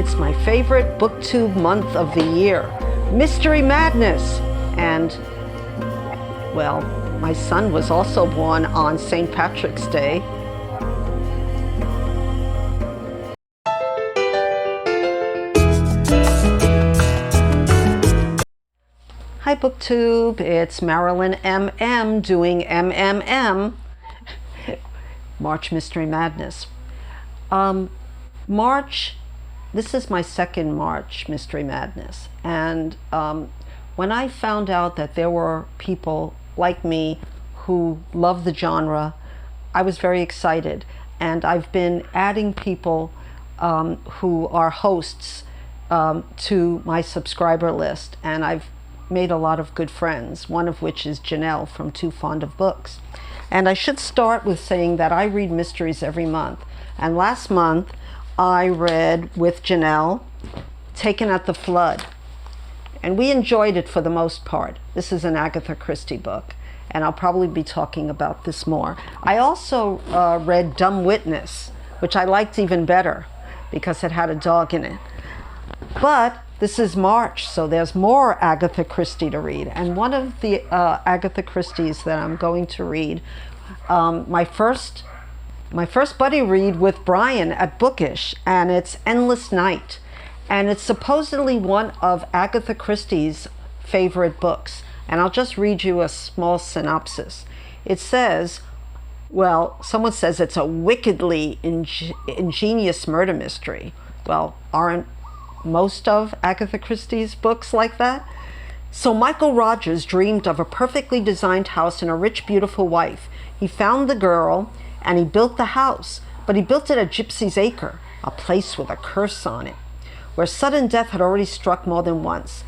It's my favorite booktube month of the year, Mystery Madness. And, well, my son was also born on St. Patrick's Day. Hi booktube, it's Marilyn MM doing MMM, March Mystery Madness. This is my second March Mystery Madness, and when I found out that there were people like me who love the genre, I was very excited, and I've been adding people who are hosts to my subscriber list, and I've made a lot of good friends, one of which is Janelle from Too Fond of Books. And I should start with saying that I read mysteries every month. And last month I read with Janelle Taken at the Flood. And we enjoyed it for the most part. This is an Agatha Christie book, and I'll probably be talking about this more. I also read Dumb Witness, which I liked even better because it had a dog in it. But this is March, so there's more Agatha Christie to read. And one of the Agatha Christie's that I'm going to read, my first buddy read with Brian at Bookish, and it's Endless Night. And it's supposedly one of Agatha Christie's favorite books. And I'll just read you a small synopsis. It says, well, someone says it's a wickedly ingenious murder mystery. Well, aren't most of Agatha Christie's books like that? So Michael Rogers dreamed of a perfectly designed house and a rich, beautiful wife. He found the girl and he built the house, but he built it at Gypsy's Acre, a place with a curse on it, where sudden death had already struck more than once.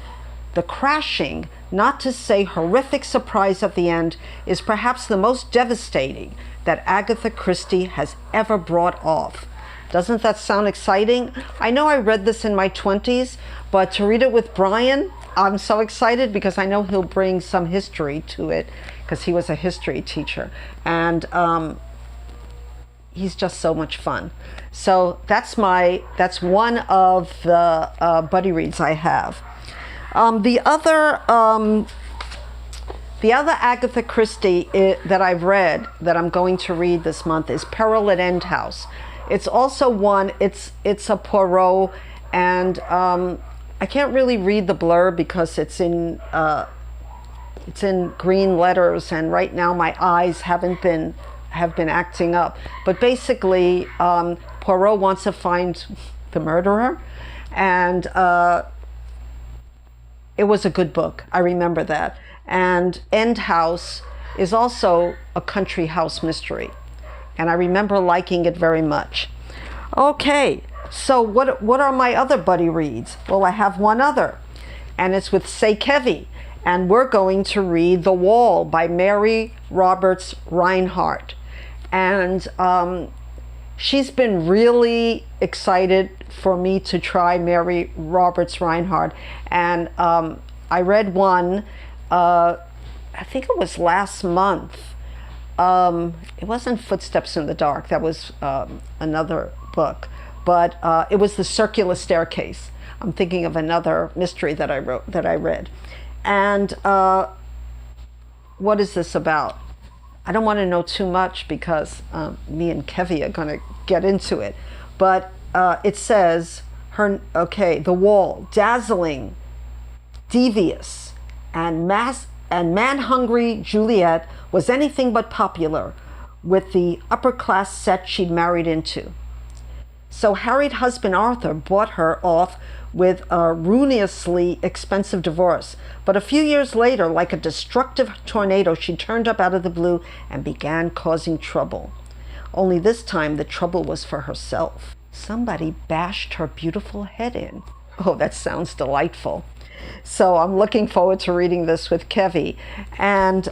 The crashing, not to say horrific surprise at the end, is perhaps the most devastating that Agatha Christie has ever brought off. Doesn't that sound exciting? I know I read this in my 20s, but to read it with Brian, I'm so excited because I know he'll bring some history to it because he was a history teacher. And he's just so much fun. So that's one of the buddy reads I have. The other Agatha Christie that I've read that I'm going to read this month is Peril at End House. It's also one, it's a Peril, and I can't really read the blurb because it's in green letters, and right now my eyes have been acting up. But basically, Peril wants to find the murderer, and it was a good book. I remember that. And End House is also a country house mystery, and I remember liking it very much. Okay, so what are my other buddy reads? Well, I have one other, and it's with Say Kevy, and we're going to read The Wall by Mary Roberts Reinhardt. And she's been really excited for me to try Mary Roberts Reinhardt, and I read one, I think it was last month. It wasn't Footsteps in the Dark, that was another book, but it was The Circular Staircase. I'm thinking of another mystery that I read. And what is this about? I don't want to know too much because me and Kevy are going to get into it. But it says, The Wall, dazzling, devious, and man-hungry Juliet was anything but popular with the upper-class set she'd married into. So harried husband Arthur bought her off with a ruinously expensive divorce. But a few years later, like a destructive tornado, she turned up out of the blue and began causing trouble. Only this time, the trouble was for herself. Somebody bashed her beautiful head in. Oh, that sounds delightful. So I'm looking forward to reading this with Kevy. And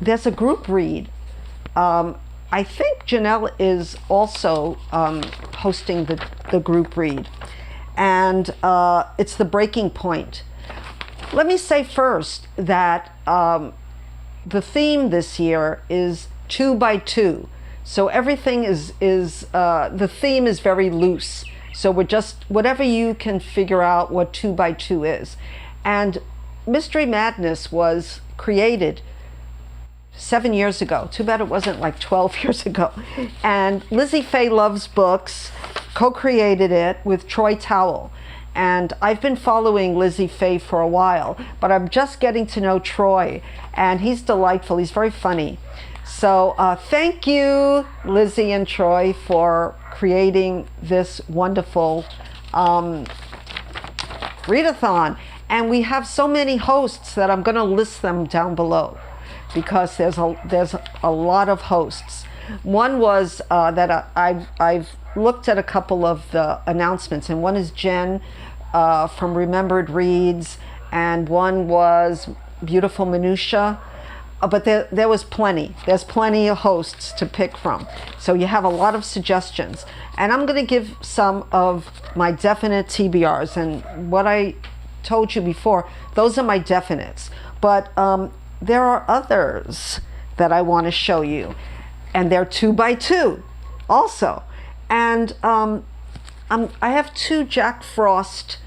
there's a group read. I think Janelle is also hosting the group read. And it's The Breaking Point. Let me say first that the theme this year is 2 by 2. So everything the theme is very loose. So we're just, whatever you can figure out what 2x2 is. And Mystery Madness was created 7 years ago. Too bad it wasn't like 12 years ago. And Lizzie Faye Loves Books co-created it with Troy Towell. And I've been following Lizzie Faye for a while, but I'm just getting to know Troy, and he's delightful. He's very funny. So thank you, Lizzie and Troy, for creating this wonderful readathon. And we have so many hosts that I'm going to list them down below, because there's a lot of hosts. One was that I've looked at a couple of the announcements, and one is Jen from Remembered Reads, and one was Beautiful Minutia. But there was plenty. There's plenty of hosts to pick from. So you have a lot of suggestions. And I'm going to give some of my definite TBRs. And what I told you before, those are my definites. But there are others that I want to show you. And they're 2x2 also. And I have 2 Jack Frost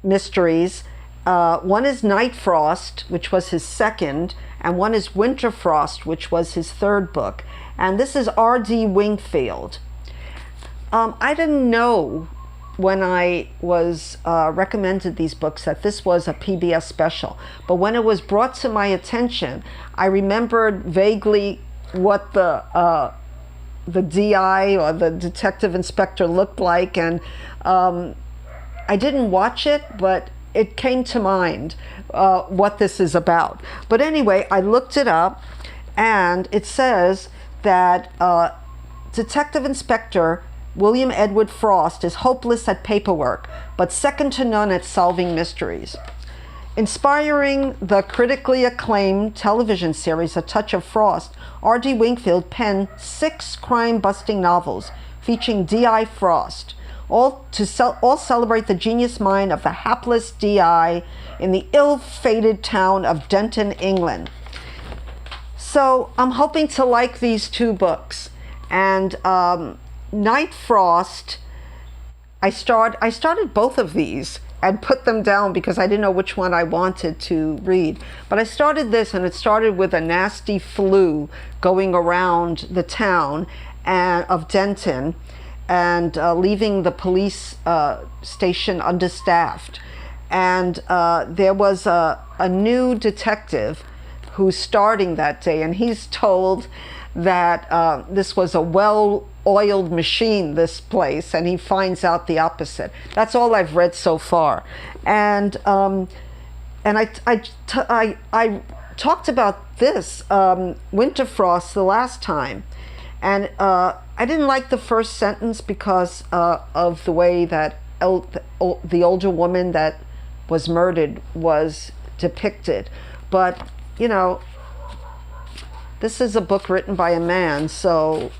mysteries. One is Night Frost, which was his second, and one is Winter Frost, which was his third book. And this is R.D. Wingfield. I didn't know when I was recommended these books that this was a PBS special. But when it was brought to my attention, I remembered vaguely what the DI or the detective inspector looked like, and I didn't watch it, but it came to mind what this is about. But anyway, I looked it up, and it says that Detective Inspector William Edward Frost is hopeless at paperwork, but second to none at solving mysteries. Inspiring the critically acclaimed television series A Touch of Frost, R.D. Wingfield penned 6 crime-busting novels featuring D.I. Frost, all celebrate the genius mind of the hapless D.I. in the ill-fated town of Denton, England. So I'm hoping to like these 2 books. And Night Frost, I started both of these and put them down because I didn't know which one I wanted to read. But I started this, and it started with a nasty flu going around the town of Denton, and leaving the police station understaffed. And there was a new detective who's starting that day, and he's told that this was a well-oiled machine, this place, and he finds out the opposite. That's all I've read so far. And I talked about this, Winter Frost, the last time, and I didn't like the first sentence because of the way that the older woman that was murdered was depicted. But, you know, this is a book written by a man, so,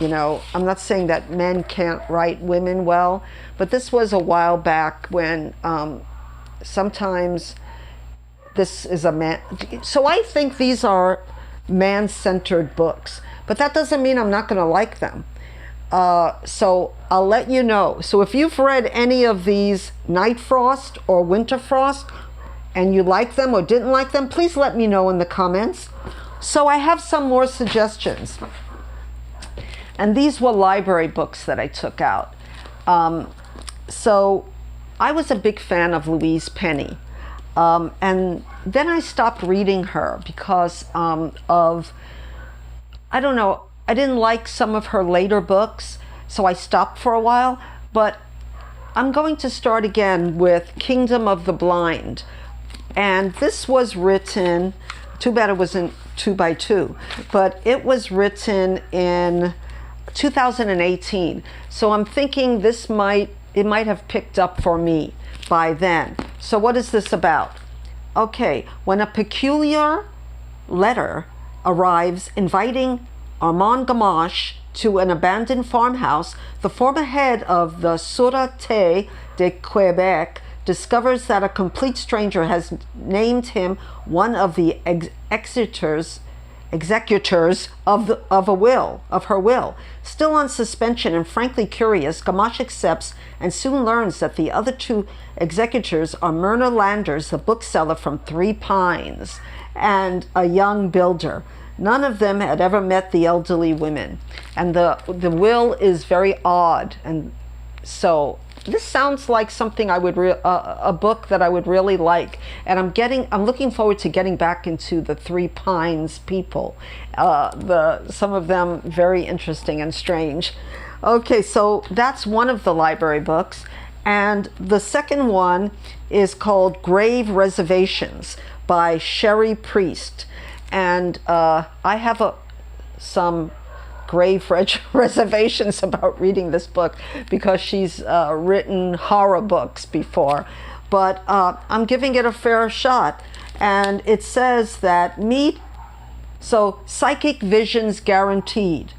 you know, I'm not saying that men can't write women well, but this was a while back when sometimes this is a man. So I think these are man-centered books, but that doesn't mean I'm not going to like them. So I'll let you know. So if you've read any of these Night Frost or Winter Frost and you like them or didn't like them, please let me know in the comments. So I have some more suggestions. And these were library books that I took out. So I was a big fan of Louise Penny. And then I stopped reading her because of, I don't know, I didn't like some of her later books, so I stopped for a while. But I'm going to start again with Kingdom of the Blind. And this was written, too bad it wasn't 2x2, but it was written in 2018. So I'm thinking it might have picked up for me by then. So what is this about? Okay, when a peculiar letter arrives inviting Armand Gamache to an abandoned farmhouse, the former head of the Sûreté de Quebec discovers that a complete stranger has named him one of the executors of her will. Still on suspension and frankly curious, Gamache accepts and soon learns that the other two executors are Myrna Landers, the bookseller from Three Pines, and a young builder. None of them had ever met the elderly women, and the will is very odd, and so this sounds like something I would a book that I would really like, and I'm looking forward to getting back into the Three Pines people. Some of them very interesting and strange. Okay, so that's one of the library books, and the second one is called Grave Reservations by Sherry Priest, and I have some grave reservations about reading this book because she's written horror books before, but I'm giving it a fair shot. And it says that psychic visions guaranteed,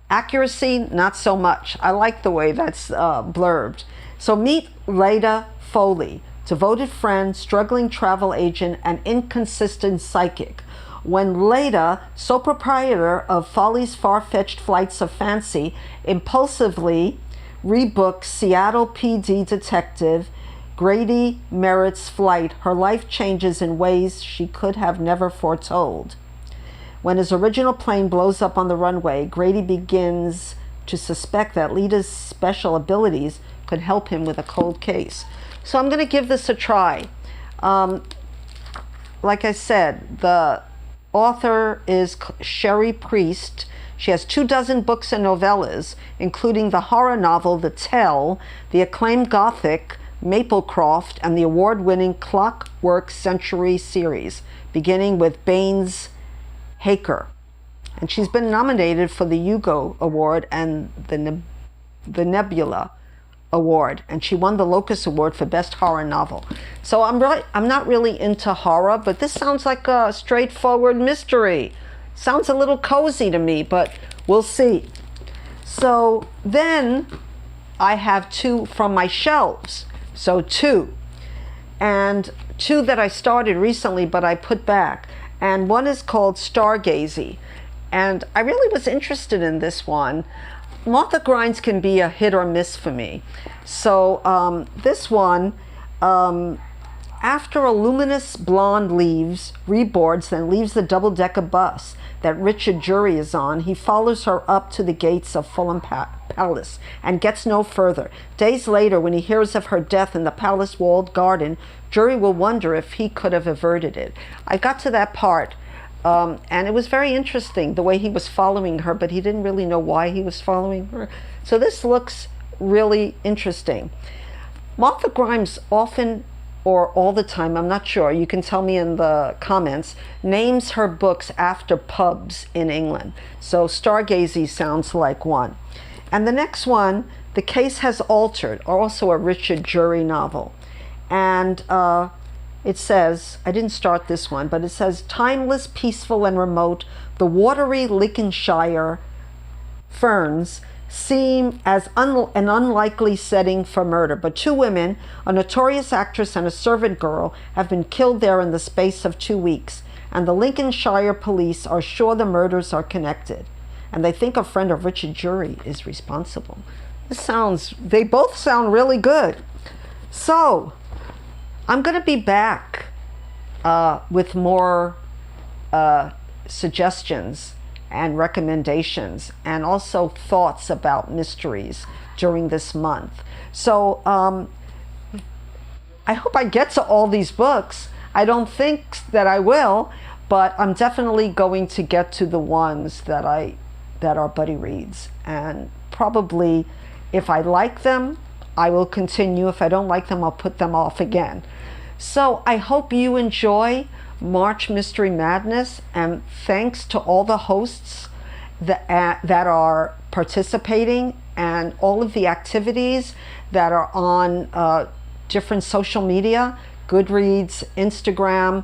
accuracy not so much. I like the way that's blurbed. So meet Leda Foley, devoted friend, struggling travel agent, and inconsistent psychic. When Leda, sole proprietor of Folly's Far-Fetched Flights of Fancy, impulsively rebooks Seattle PD detective Grady Merritt's flight, her life changes in ways she could have never foretold. When his original plane blows up on the runway, Grady begins to suspect that Leda's special abilities could help him with a cold case. So I'm going to give this a try. Like I said, the author is Sherry Priest. She has 24 books and novellas, including the horror novel The Tell, the acclaimed Gothic Maplecroft, and the award-winning Clockwork Century series, beginning with Bane's Haker. And she's been nominated for the Hugo Award and the Nebula Award, and she won the Locus Award for Best Horror Novel. So I'm not really into horror, but this sounds like a straightforward mystery. Sounds a little cozy to me, but we'll see. So then I have two from my shelves. So two that I started recently, but I put back. And one is called Stargazy. And I really was interested in this one. Martha Grimes can be a hit or miss for me. So this one, after a luminous blonde reboards, then leaves the double-decker bus that Richard Jury is on, he follows her up to the gates of Fulham Palace and gets no further. Days later, when he hears of her death in the palace walled garden, Jury will wonder if he could have averted it. I got to that part. And it was very interesting the way he was following her, but he didn't really know why he was following her. So this looks really interesting. Martha Grimes often, or all the time, I'm not sure, you can tell me in the comments, names her books after pubs in England. So Stargazy sounds like one. And the next one, The Case Has Altered, also a Richard Jury novel. And it says, I didn't start this one, but it says, timeless, peaceful, and remote, the watery Lincolnshire ferns seem as an unlikely setting for murder. But two women, a notorious actress and a servant girl, have been killed there in the space of 2 weeks. And the Lincolnshire police are sure the murders are connected. And they think a friend of Richard Jury is responsible. They both sound really good. So, I'm going to be back with more suggestions and recommendations, and also thoughts about mysteries during this month. So I hope I get to all these books. I don't think that I will, but I'm definitely going to get to the ones that our buddy reads. And probably if I like them, I will continue. If I don't like them, I'll put them off again. So I hope you enjoy March Mystery Madness, and thanks to all the hosts that are participating and all of the activities that are on different social media, Goodreads, Instagram.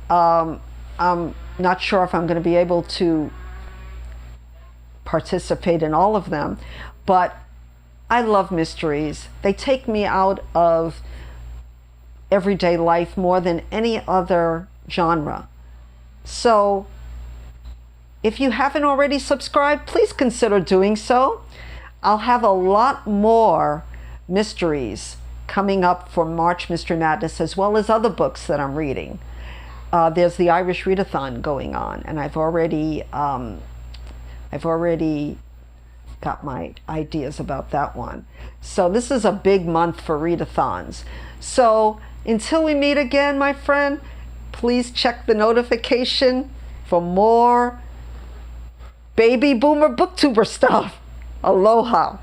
I'm not sure if I'm going to be able to participate in all of them, but I love mysteries. They take me out of everyday life more than any other genre. So If you haven't already subscribed, please consider doing so. I'll have a lot more mysteries coming up for March Mystery Madness, as well as other books that I'm reading. There's the Irish readathon going on, and I've already got my ideas about that one. So this is a big month for readathons. So until we meet again, my friend, please check the notification for more baby boomer booktuber stuff. Aloha.